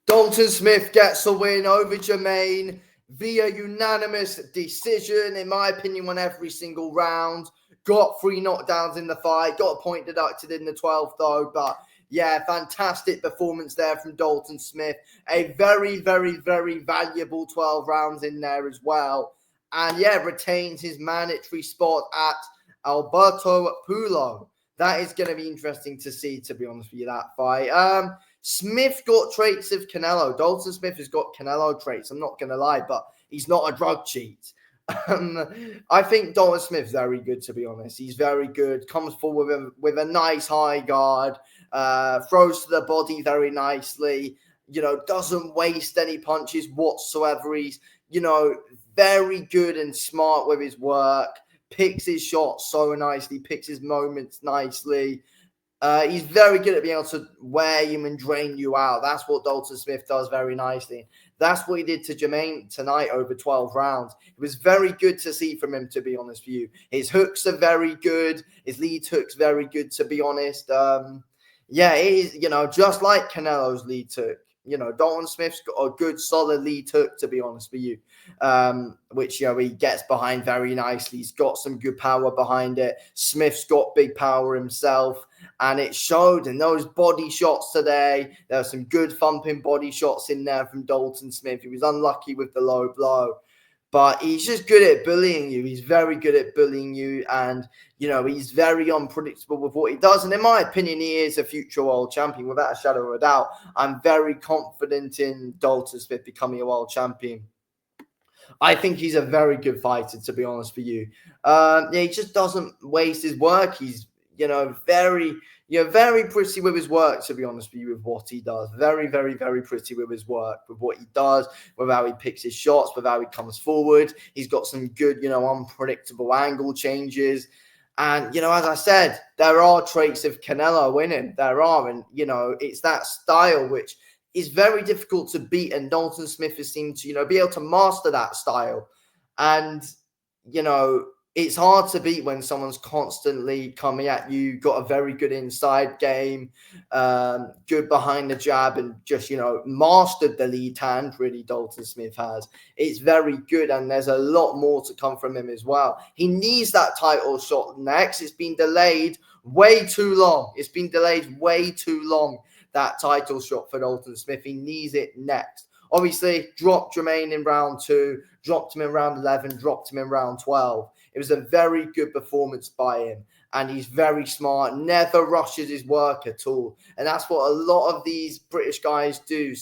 Dalton Smith gets a win over Germain via unanimous decision. In my opinion, won every single round. Got 3 knockdowns in the fight. Got a point deducted in the 12th, though. But yeah, fantastic performance there from Dalton Smith. A very, very, very valuable 12 rounds in there as well. And yeah, retains his mandatory spot at Alberto Pulo. That is going to be interesting to see, to be honest with you, that fight. Smith got traits of Canelo. Dalton Smith has got Canelo traits. I'm not going to lie, but he's not a drug cheat. I think Dalton Smith's very good, to be honest. He's very good. Comes forward with a nice high guard. Throws to the body very nicely. Doesn't waste any punches whatsoever. He's, very good and smart with his work. Picks his shots so nicely. Picks his moments nicely. He's very good at being able to wear you and drain you out. That's what Dalton Smith does very nicely. That's what he did to Germain tonight over 12 rounds. It was very good to see from him, to be honest with you. His hooks are very good. His lead hook's very good, to be honest. Yeah, it is, just like Canelo's lead hook. Dalton Smith's got a good, solid lead hook, to be honest with you, which, he gets behind very nicely. He's got some good power behind it. Smith's got big power himself, and it showed in those body shots today. There were some good thumping body shots in there from Dalton Smith. He was unlucky with the low blow, but he's just good at bullying you. He's very good at bullying you, and he's very unpredictable with what he does. And in my opinion, he is a future world champion without a shadow of a doubt. I'm very confident in Dalton Smith becoming a world champion. I think he's a very good fighter, to be honest with you. He just doesn't waste his work. He's very pretty with his work, to be honest with you, with what he does. Very, very, very pretty with his work, with what he does, with how he picks his shots, with how he comes forward. He's got some good, unpredictable angle changes. And, as I said, there are traits of Canelo in him. There are. And, it's that style which is very difficult to beat. And Dalton Smith has seemed to, be able to master that style. And, it's hard to beat when someone's constantly coming at you, got a very good inside game, good behind the jab, and just, mastered the lead hand, really, Dalton Smith has. It's very good, and there's a lot more to come from him as well. He needs that title shot next. It's been delayed way too long. That title shot for Dalton Smith. He needs it next. Obviously, dropped Germain in round 2, dropped him in round 11, dropped him in round 12. It was a very good performance by him, and he's very smart, never rushes his work at all. And that's what a lot of these British guys do,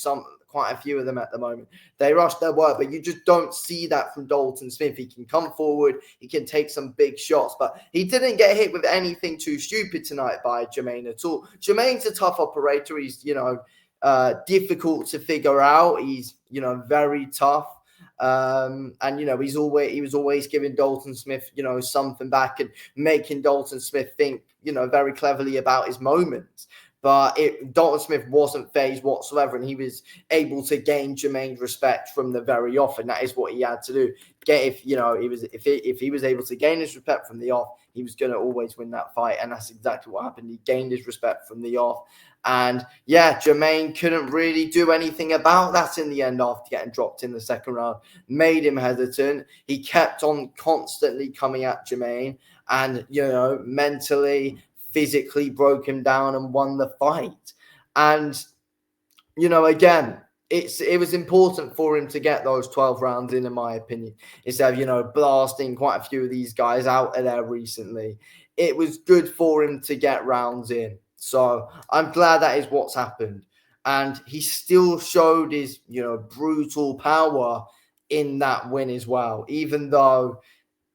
quite a few of them at the moment. They rush their work, but you just don't see that from Dalton Smith. He can come forward, he can take some big shots, but he didn't get hit with anything too stupid tonight by Germain at all. Germain's a tough operator. He's, difficult to figure out. He's, very tough. And he was always giving Dalton Smith, something back and making Dalton Smith think, very cleverly about his moments. But Dalton Smith wasn't fazed whatsoever, and he was able to gain Germain's respect from the very off, and that is what he had to do. If he was able to gain his respect from the off, he was going to always win that fight, and that's exactly what happened. He gained his respect from the off, and yeah, Germain couldn't really do anything about that in the end after getting dropped in the second round. Made him hesitant. He kept on constantly coming at Germain, and mentally, physically broke him down and won the fight. And again, it was important for him to get those 12 rounds in my opinion, instead of blasting quite a few of these guys out of there recently. It was good for him to get rounds in. So I'm glad that is what's happened. And he still showed his, brutal power in that win as well. Even though,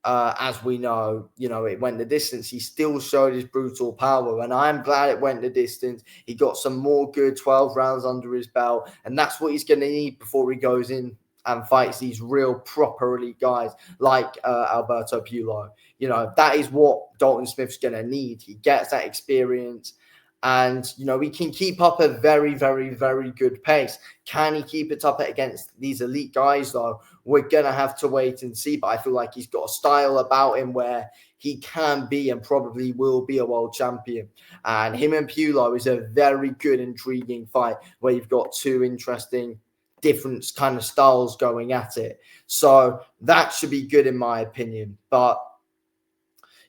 as we know, it went the distance, he still showed his brutal power. And I'm glad it went the distance. He got some more good 12 rounds under his belt. And that's what he's going to need before he goes in and fights these real proper elite guys like Alberto Pulo. That is what Dalton Smith's going to need. He gets that experience. And, we can keep up a very, very, very good pace. Can he keep it up against these elite guys, though? We're going to have to wait and see. But I feel like he's got a style about him where he can be and probably will be a world champion. And him and Pulo is a very good, intriguing fight where you've got two interesting, different kind of styles going at it. So that should be good in my opinion. But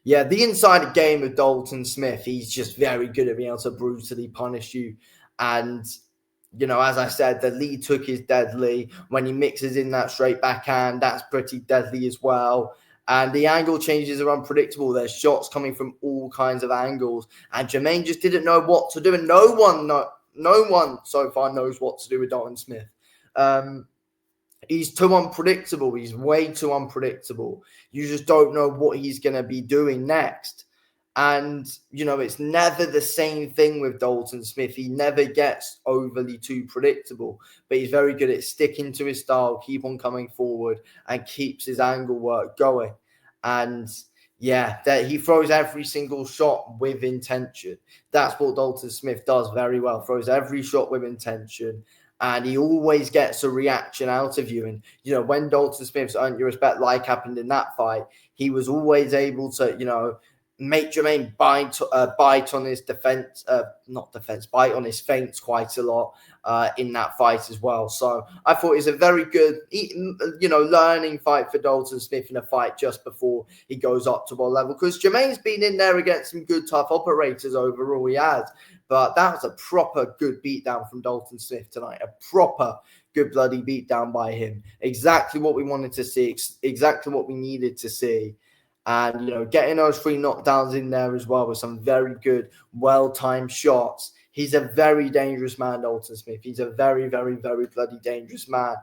yeah, the inside game of Dalton Smith, he's just very good at being able to brutally punish you. And, you know, as I said, the lead hook is deadly. When he mixes in that straight backhand, that's pretty deadly as well. And the angle changes are unpredictable. There's shots coming from all kinds of angles. And Germain just didn't know what to do. And no one so far knows what to do with Dalton Smith. He's too unpredictable. He's way too unpredictable. You just don't know what he's going to be doing next. And, you know, it's never the same thing with Dalton Smith. He never gets overly too predictable, but he's very good at sticking to his style, keep on coming forward, and keeps his angle work going. And yeah, that he throws every single shot with intention. That's what Dalton Smith does very well. Throws every shot with intention. And he always gets a reaction out of you. And, you know, when Dalton Smith's earned your respect, like happened in that fight, he was always able to, you know, make Germain bite on his bite on his feints quite a lot in that fight as well. So I thought it was a very good, you know, learning fight for Dalton Smith in a fight just before he goes up to world level. Because Germain's been in there against some good, tough operators overall, he has. But that was a proper good beatdown from Dalton Smith tonight. A proper good bloody beatdown by him. Exactly what we wanted to see. Exactly what we needed to see. And, you know, getting those 3 knockdowns in there as well with some very good, well-timed shots. He's a very dangerous man, Dalton Smith. He's a very, very, very bloody dangerous man.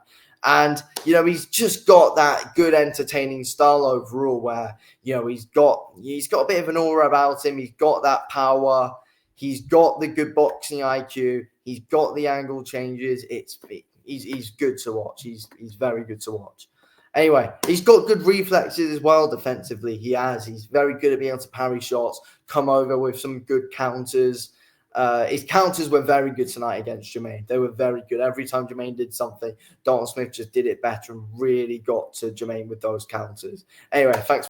And, you know, he's just got that good, entertaining style overall where, you know, he's got a bit of an aura about him. He's got that power. He's got the good boxing IQ. He's got the angle changes. He's good to watch. He's very good to watch. Anyway, he's got good reflexes as well defensively. He's very good at being able to parry shots, come over with some good counters. His counters were very good tonight against Germain. They were very good. Every time Germain did something, Dalton Smith just did it better and really got to Germain with those counters. Anyway, thanks.